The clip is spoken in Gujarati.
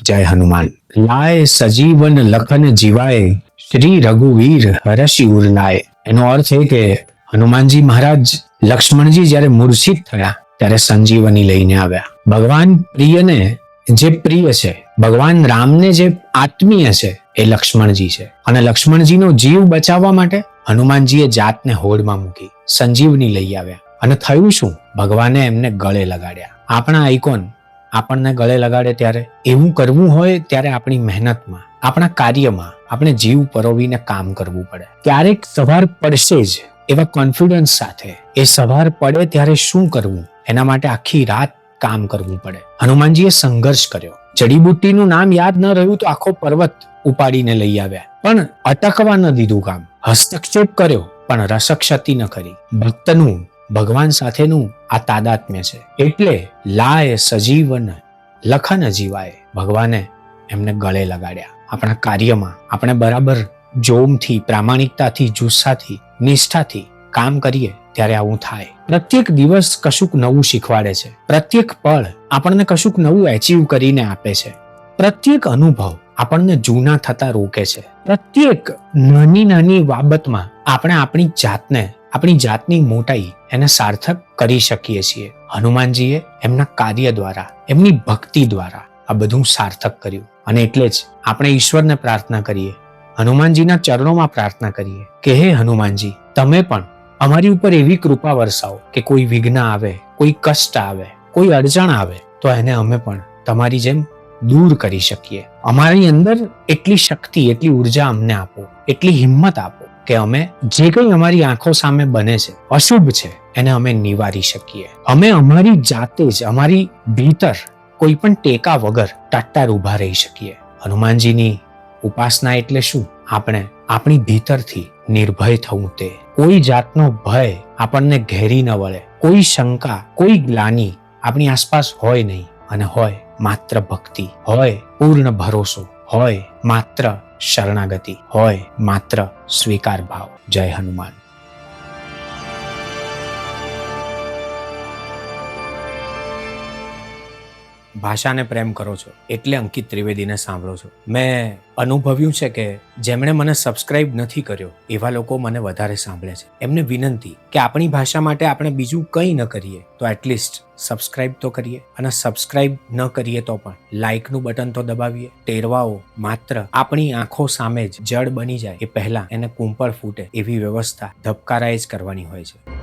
જય હનુમાન. લાય સજીવન લખન જીવાય, શ્રી રઘુવીર હરષિ ઉર લાય. એનો અર્થ એ કે હનુમાનજી મહારાજ લક્ષ્મણજી જ્યારે મૂર્છિત થયા ત્યારે સંજીવની લઈને આવ્યા. ભગવાન પ્રિયને જે પ્રિય છે, ભગવાન રામને જે આત્મીય છે એ લક્ષ્મણજી છે. અને લક્ષ્મણજીનો જીવ બચાવવા માટે હનુમાનજીએ જાતને હોડમાં મૂકી સંજીવની લઈ આવ્યા. અને થયું શું? ભગવાને એમને ગળે લગાડ્યા. આપણા આઈકોન આપણને ગળે લગાડે ત્યારે એવું કરવું હોય ત્યારે આપણી મહેનતમાં, આપણા કાર્યમાં આપણે જીવ પરોવીને કામ કરવું પડે. ક્યારેક સવાર પડશે જ એવા કોન્ફિડન્સ સાથે એ સવાર પડે ત્યારે શું કરવું એના માટે આખી રાત કામ કરવું પડે. હનુમાનજીએ સંઘર્ષ કર્યો. જડીબુટ્ટીનું નામ યાદ ન રહ્યું તો આખો પર્વત ઉપાડીને લઈ આવ્યા, પણ અટકવા ન દીધું કામ. હસ્તક્ષેપ કર્યો પણ રસક્ષતિ ન કરી. ભક્તનું ભગવાન સાથેનું આ તાદાત્મ્ય છે. એટલે લાય સજીવન લખન જીવાય. ભગવાને એમને ગળે લગાડ્યા. આપણા કાર્યમાં આપણે બરાબર જોમથી, પ્રામાણિકતાથી, જુસ્સાથી, નિષ્ઠાથી કામ કરીએ ત્યારે આવું થાય. પ્રત્યેક દિવસ કશુંક નવું શીખવાડે છે. પ્રત્યેક પળ આપણને કશુંક નવું એચીવ કરીને આપે છે. પ્રત્યેક અનુભવ આપણને જૂના થતા રોકે છે. પ્રત્યેક નાની નાની બાબતમાં આપણે આપણી જાતની મોટાઈ એને સાર્થક કરી શકીએ છીએ. હનુમાનજીએ એમના કાર્ય દ્વારા, એમની ભક્તિ દ્વારા આ બધું સાર્થક કર્યું. અને એટલે જ આપણે ઈશ્વરને પ્રાર્થના કરીએ, હનુમાનજીના ચરણોમાં પ્રાર્થના કરીએ કે હે હનુમાનજી, તમે પણ અમારી ઉપર એવી કૃપા વરસાવો કે કોઈ વિઘ્ન આવે, કોઈ કષ્ટ આવે, કોઈ અડચણ આવે તો એને અમે પણ તમારી જેમ દૂર કરી શકીએ. અમારી અંદર એટલી શક્તિ, એટલી ઉર્જા અમને આપો, એટલી હિંમત આપો કે અમે જે કંઈ અમારી આંખો સામે બને છે, અશુભ છે, એને અમે નિવારી શકીએ. અમે અમારી જાતે જ, અમારી ભીતર કોઈ પણ ટેકા વગર ટટ્ટાર ઊભા રહી શકીએ. હનુમાનજીની ઉપાસના એટલે શું? આપણે આપણી ભીતરથી નિર્ભય થવું. તે કોઈ જાતનો ભય આપણને ઘેરી ન વળે, કોઈ શંકા, કોઈ ગ્લાનિ આપણી આસપાસ હોય નહીં. અને હોય માત્ર ભક્તિ, હોય પૂર્ણ ભરોસો, હોય માત્ર શરણાગતિ, હોય માત્ર સ્વીકાર ભાવ. જય હનુમાન. ભાષાને પ્રેમ કરો છો એટલે અંકિત ત્રિવેદીને સાંભળો છો. મેં અનુભવ્યું છે કે જેમણે મને સબસ્ક્રાઇબ નથી કર્યો એવા લોકો મને વધારે સાંભળે છે. એમને વિનંતી કે આપણી ભાષા માટે આપણે બીજું કંઈ ન કરીએ તો એટલીસ્ટ સબસ્ક્રાઇબ તો કરીએ. અને સબસ્ક્રાઇબ ન કરીએ તો પણ લાઇકનું બટન તો દબાવીએ. ટેરવાઓ માત્ર આપણી આંખો સામે જ જડ બની જાય એ પહેલા એને કુંપળ ફૂટે એવી વ્યવસ્થા ધબકારાએ જ કરવાની હોય છે.